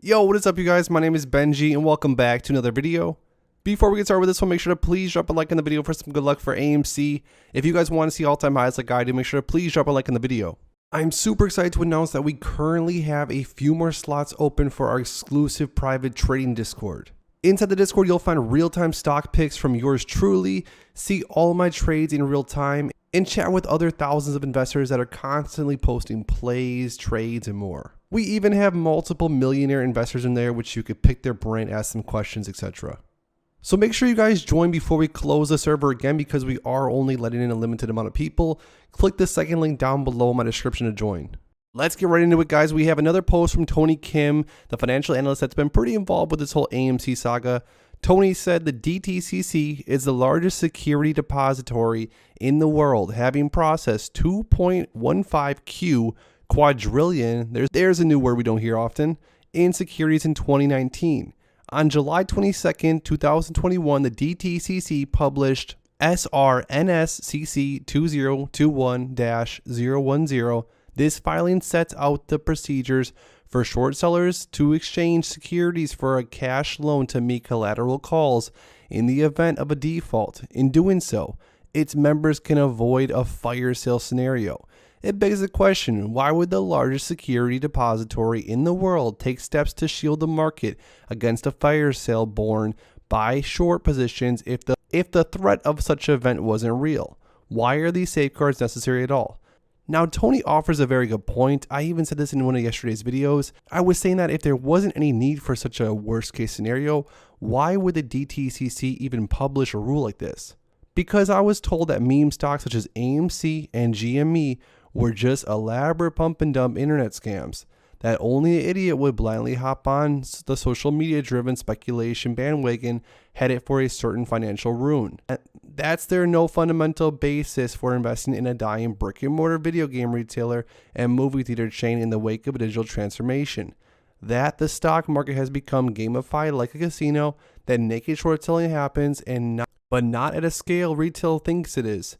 Yo, what is up you guys? My name is Benji and welcome back to another video. Before we get started with this one, make sure to please drop a like in the video for some good luck for AMC. If you guys want to see all-time highs like I do, make sure to please drop a like in the video. I'm super excited to announce that we currently have a few more slots open for our exclusive private trading Discord. Inside the Discord, you'll find real-time stock picks from yours truly, see all of my trades in real time, and chat with other thousands of investors that are constantly posting plays, trades, and more. We even have multiple millionaire investors in there which you could pick their brain, ask them questions, etc. So make sure you guys join before we close the server again because we are only letting in a limited amount of people. Click the second link down below in my description to join. Let's get right into it, guys. We have another post from Tony Kim, the financial analyst that's been pretty involved with this whole AMC saga. Tony said the DTCC is the largest security depository in the world, having processed 2.15 quadrillion, there's a new word we don't hear often, in securities in 2019. On July 22nd, 2021, the DTCC published SRNSCC 2021-010. This filing sets out the procedures for short sellers to exchange securities for a cash loan to meet collateral calls in the event of a default. In doing so, its members can avoid a fire sale scenario. It begs the question, why would the largest security depository in the world take steps to shield the market against a fire sale borne by short positions if the threat of such an event wasn't real? Why are these safeguards necessary at all? Now, Tony offers a very good point. I even said this in one of yesterday's videos. I was saying that if there wasn't any need for such a worst case scenario, why would the DTCC even publish a rule like this? Because I was told that meme stocks such as AMC and GME were just elaborate pump and dump internet scams, that only an idiot would blindly hop on the social media driven speculation bandwagon headed for a certain financial ruin. That's their no fundamental basis for investing in a dying brick and mortar video game retailer and movie theater chain in the wake of a digital transformation. That the stock market has become gamified like a casino, that naked short selling happens but not at a scale retail thinks it is.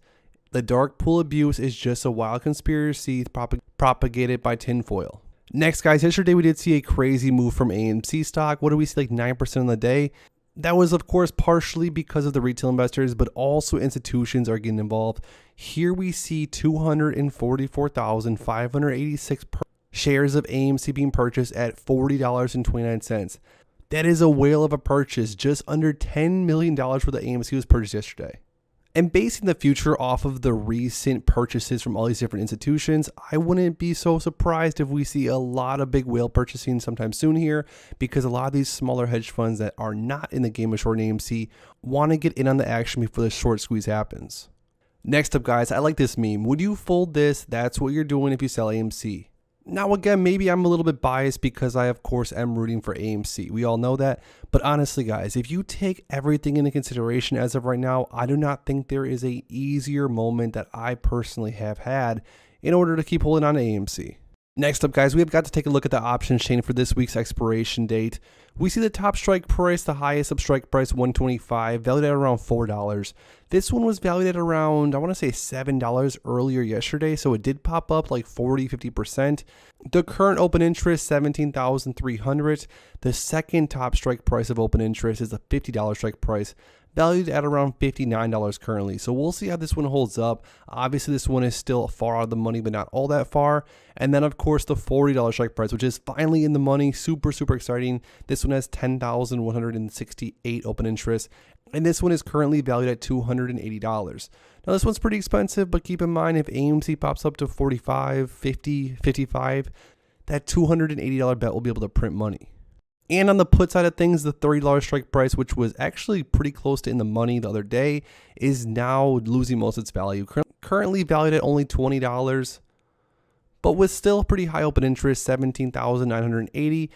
The dark pool abuse is just a wild conspiracy propagated by tinfoil. Next, guys, yesterday we did see a crazy move from AMC stock. What do we see, like 9% on the day? That was, of course, partially because of the retail investors, but also institutions are getting involved. Here we see 244,586 shares of AMC being purchased at $40.29. That is a whale of a purchase. Just under $10 million worth of AMC was purchased yesterday. And basing the future off of the recent purchases from all these different institutions, I wouldn't be so surprised if we see a lot of big whale purchasing sometime soon here, because a lot of these smaller hedge funds that are not in the game of shorting AMC want to get in on the action before the short squeeze happens. Next up, guys, I like this meme. Would you fold this? That's what you're doing if you sell AMC. Now, again, maybe I'm a little bit biased because I, of course, am rooting for AMC. We all know that. But honestly, guys, if you take everything into consideration as of right now, I do not think there is a easier moment that I personally have had in order to keep holding on to AMC. Next up, guys, we have got to take a look at the options chain for this week's expiration date. We see the top strike price, the highest of strike price, $125, valued at around $4. This one was valued at around, I want to say $7 earlier yesterday, so it did pop up like 40-50%. The current open interest, $17,300. The second top strike price of open interest is the $50 strike price, valued at around $59 currently. So we'll see how this one holds up. Obviously, this one is still far out of the money, but not all that far. And then, of course, the $40 strike price, which is finally in the money. Super, super exciting. This one has 10,168 open interest. And this one is currently valued at $280. Now, this one's pretty expensive, but keep in mind, if AMC pops up to 45, 50, 55, that $280 bet will be able to print money. And on the put side of things, the $30 strike price, which was actually pretty close to in the money the other day, is now losing most of its value. Currently valued at only $20, but with still pretty high open interest, 17,980.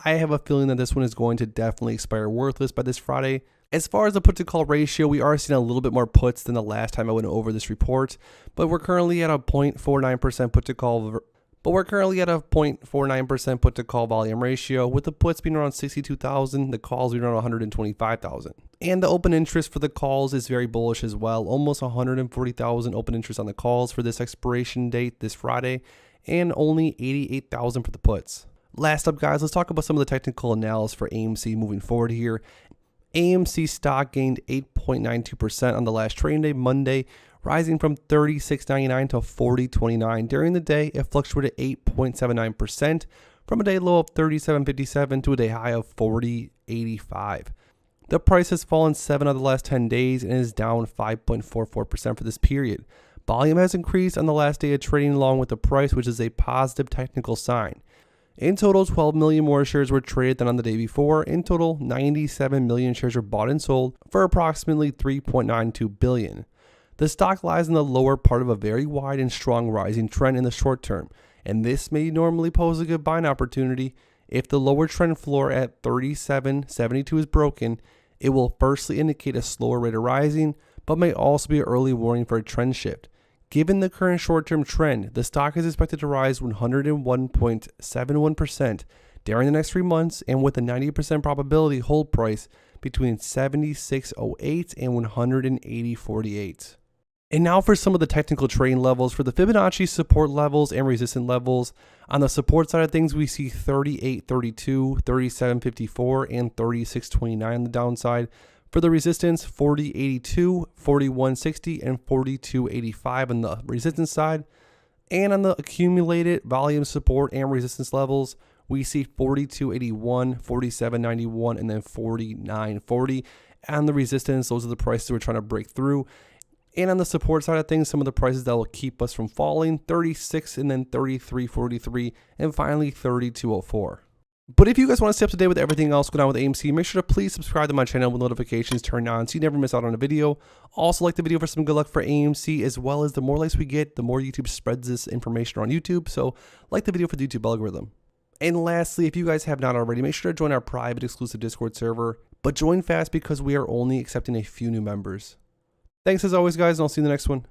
I have a feeling that this one is going to definitely expire worthless by this Friday. As far as the put to call ratio, we are seeing a little bit more puts than the last time I went over this report, but we're currently at a 0.49% put to call. We're currently at a 0.49% put to call volume ratio, with the puts being around 62,000, the calls being around 125,000. And the open interest for the calls is very bullish as well, almost 140,000 open interest on the calls for this expiration date this Friday, and only 88,000 for the puts. Last up, guys, let's talk about some of the technical analysis for AMC moving forward here. AMC stock gained 8.92% on the last trading day, Monday, rising from $36.99 to $40.29. During the day, it fluctuated 8.79% from a day low of $37.57 to a day high of $40.85. The price has fallen 7 out of the last 10 days and is down 5.44% for this period. Volume has increased on the last day of trading along with the price, which is a positive technical sign. In total, 12 million more shares were traded than on the day before. In total, 97 million shares were bought and sold for approximately $3.92 billion. The stock lies in the lower part of a very wide and strong rising trend in the short term, and this may normally pose a good buying opportunity. If the lower trend floor at 37.72 is broken, it will firstly indicate a slower rate of rising, but may also be an early warning for a trend shift. Given the current short-term trend, the stock is expected to rise 101.71% during the next 3 months, and with a 90% probability hold price between 76.08 and 180.48. And now for some of the technical trading levels. For the Fibonacci support levels and resistance levels, on the support side of things, we see 38.32, 37.54, and 36.29 on the downside. For the resistance, 40.82, 41.60, and 42.85 on the resistance side. And on the accumulated volume support and resistance levels, we see 42.81, 47.91, and then 49.40. And the resistance, those are the prices we're trying to break through. And on the support side of things, some of the prices that will keep us from falling, 36 and then 33.43, and finally 32.04. But if you guys want to stay up to date with everything else going on with AMC, make sure to please subscribe to my channel with notifications turned on so you never miss out on a video. Also, like the video for some good luck for AMC, as well as the more likes we get, the more YouTube spreads this information on YouTube. So like the video for the YouTube algorithm. And lastly, if you guys have not already, make sure to join our private exclusive Discord server. But join fast because we are only accepting a few new members. Thanks as always, guys, and I'll see you in the next one.